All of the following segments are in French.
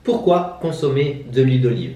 Pourquoi consommer de l'huile d'olive?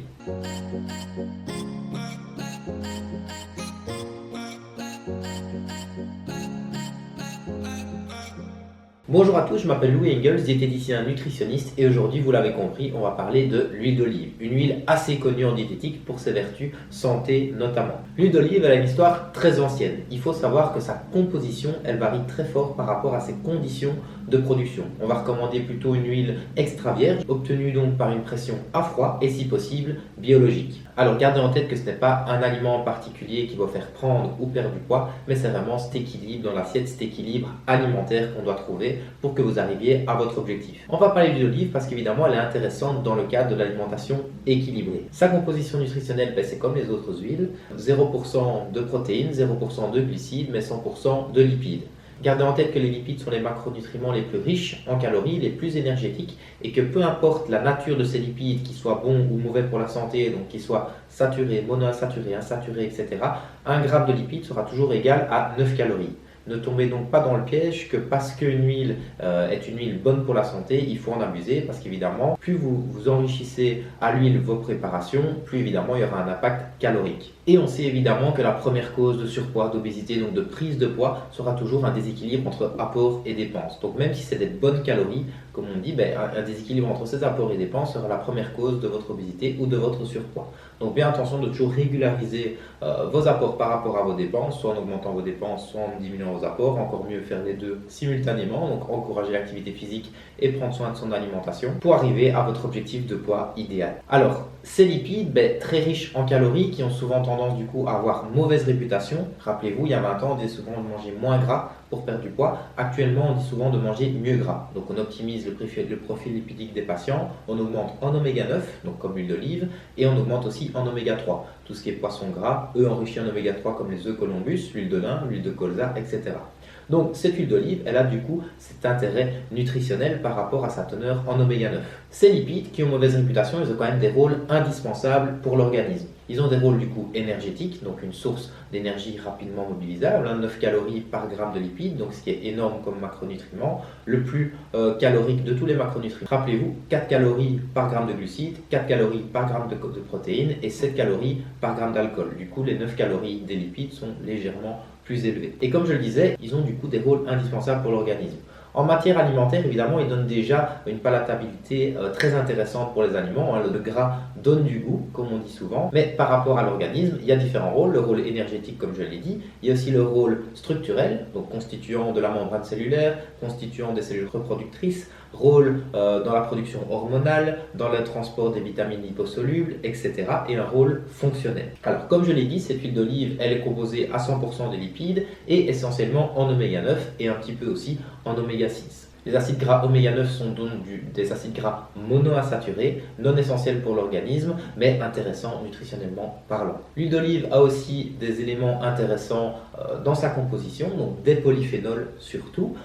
Bonjour à tous, je m'appelle Louis Engels, diététicien nutritionniste et aujourd'hui, vous l'avez compris, on va parler de l'huile d'olive. Une huile assez connue en diététique pour ses vertus santé notamment. L'huile d'olive, elle a une histoire très ancienne. Il faut savoir que sa composition, elle varie très fort par rapport à ses conditions de production. On va recommander plutôt une huile extra vierge, obtenue donc par une pression à froid et si possible biologique. Alors gardez en tête que ce n'est pas un aliment en particulier qui va faire prendre ou perdre du poids, mais c'est vraiment cet équilibre dans l'assiette, cet équilibre alimentaire qu'on doit trouver pour que vous arriviez à votre objectif. On va parler d'huile d'olive parce qu'évidemment elle est intéressante dans le cadre de l'alimentation équilibrée. Sa composition nutritionnelle, c'est comme les autres huiles, 0% de protéines, 0% de glucides, mais 100% de lipides. Gardez en tête que les lipides sont les macronutriments les plus riches en calories, les plus énergétiques, et que peu importe la nature de ces lipides, qu'ils soient bons ou mauvais pour la santé, donc qu'ils soient saturés, monoinsaturés, insaturés, etc., 1 gramme de lipides sera toujours égal à 9 calories. Ne tombez donc pas dans le piège que parce qu'une huile est une huile bonne pour la santé, il faut en abuser parce qu'évidemment, plus vous enrichissez à l'huile vos préparations, plus évidemment il y aura un impact calorique. Et on sait évidemment que la première cause de surpoids, d'obésité, donc de prise de poids, sera toujours un déséquilibre entre apport et dépenses. Donc même si c'est des bonnes calories, comme on dit, un déséquilibre entre ces apports et dépenses sera la première cause de votre obésité ou de votre surpoids. Donc bien attention de toujours régulariser vos apports par rapport à vos dépenses, soit en augmentant vos dépenses, soit en diminuant vos apports. Encore mieux faire les deux simultanément, donc encourager l'activité physique et prendre soin de son alimentation pour arriver à votre objectif de poids idéal. Alors, ces lipides, très riches en calories, qui ont souvent tendance du coup à avoir mauvaise réputation. Rappelez-vous, il y a 20 ans, on disait souvent de manger moins gras pour perdre du poids. Actuellement, on dit souvent de manger mieux gras. Donc on optimise le profil lipidique des patients, on augmente en oméga 9, donc comme l'huile d'olive, et on augmente aussi en oméga 3. Tout ce qui est poisson gras, eux enrichis en oméga 3 comme les œufs Columbus, l'huile de lin, l'huile de colza, etc. Donc cette huile d'olive, elle a du coup cet intérêt nutritionnel par rapport à sa teneur en oméga 9. Ces lipides qui ont mauvaise réputation, ils ont quand même des rôles indispensables pour l'organisme. Ils ont des rôles du coup énergétiques, donc une source d'énergie rapidement mobilisable, 9 calories par gramme de lipides, donc ce qui est énorme comme macronutriment, le plus calorique de tous les macronutriments. Rappelez-vous, 4 calories par gramme de glucides, 4 calories par gramme de protéines et 7 calories par gramme d'alcool. Du coup, les 9 calories des lipides sont légèrement plus élevés. Et comme je le disais, ils ont du coup des rôles indispensables pour l'organisme. En matière alimentaire, évidemment, ils donnent déjà une palatabilité très intéressante pour les aliments. Le gras donne du goût, comme on dit souvent. Mais par rapport à l'organisme, il y a différents rôles. Le rôle énergétique, comme je l'ai dit. Il y a aussi le rôle structurel, donc constituant de la membrane cellulaire, constituant des cellules reproductrices, rôle dans la production hormonale, dans le transport des vitamines liposolubles, etc. et un rôle fonctionnel. Alors, comme je l'ai dit, cette huile d'olive, elle est composée à 100% de lipides et essentiellement en oméga 9 et un petit peu aussi en oméga 6. Les acides gras oméga 9 sont donc des acides gras monoinsaturés, non essentiels pour l'organisme, mais intéressants nutritionnellement parlant. L'huile d'olive a aussi des éléments intéressants dans sa composition, donc des polyphénols surtout,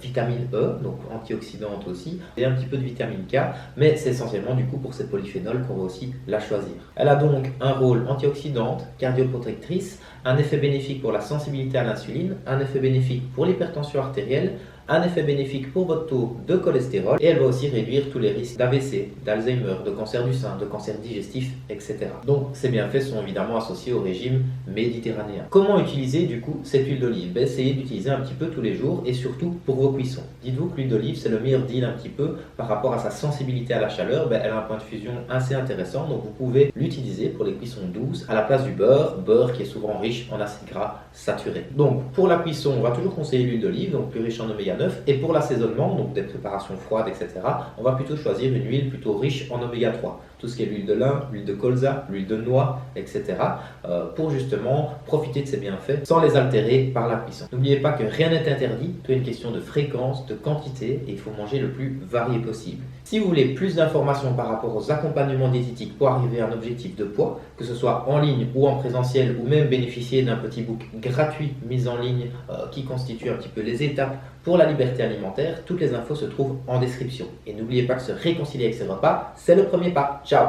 vitamine E, donc antioxydante aussi, et un petit peu de vitamine K, mais c'est essentiellement du coup pour ces polyphénols qu'on va aussi la choisir. Elle a donc un rôle antioxydante, cardioprotectrice, un effet bénéfique pour la sensibilité à l'insuline, un effet bénéfique pour l'hypertension artérielle, un effet bénéfique pour votre taux de cholestérol et elle va aussi réduire tous les risques d'AVC, d'Alzheimer, de cancer du sein, de cancer digestif, etc. Donc ces bienfaits sont évidemment associés au régime méditerranéen. Comment utiliser du coup cette huile d'olive? Essayez d'utiliser un petit peu tous les jours et surtout pour vos cuissons. Dites-vous que l'huile d'olive c'est le meilleur deal un petit peu par rapport à sa sensibilité à la chaleur. Elle a un point de fusion assez intéressant, donc vous pouvez l'utiliser pour les cuissons douces à la place du beurre qui est souvent riche en acides gras saturés. Donc pour la cuisson, on va toujours conseiller l'huile d'olive, donc plus riche en oméga 9, et pour l'assaisonnement, donc des préparations froides, etc., on va plutôt choisir une huile plutôt riche en oméga 3. Tout ce qui est l'huile de lin, l'huile de colza, l'huile de noix, etc., pour justement profiter de ces bienfaits sans les altérer par la cuisson. N'oubliez pas que rien n'est interdit, tout est une question de fréquence, de quantité, et il faut manger le plus varié possible. Si vous voulez plus d'informations par rapport aux accompagnements diététiques pour arriver à un objectif de poids, que ce soit en ligne ou en présentiel, ou même bénéficier d'un petit book gratuit mis en ligne qui constitue un petit peu les étapes pour la liberté alimentaire, toutes les infos se trouvent en description. Et n'oubliez pas que se réconcilier avec ses repas, c'est le premier pas. Ciao!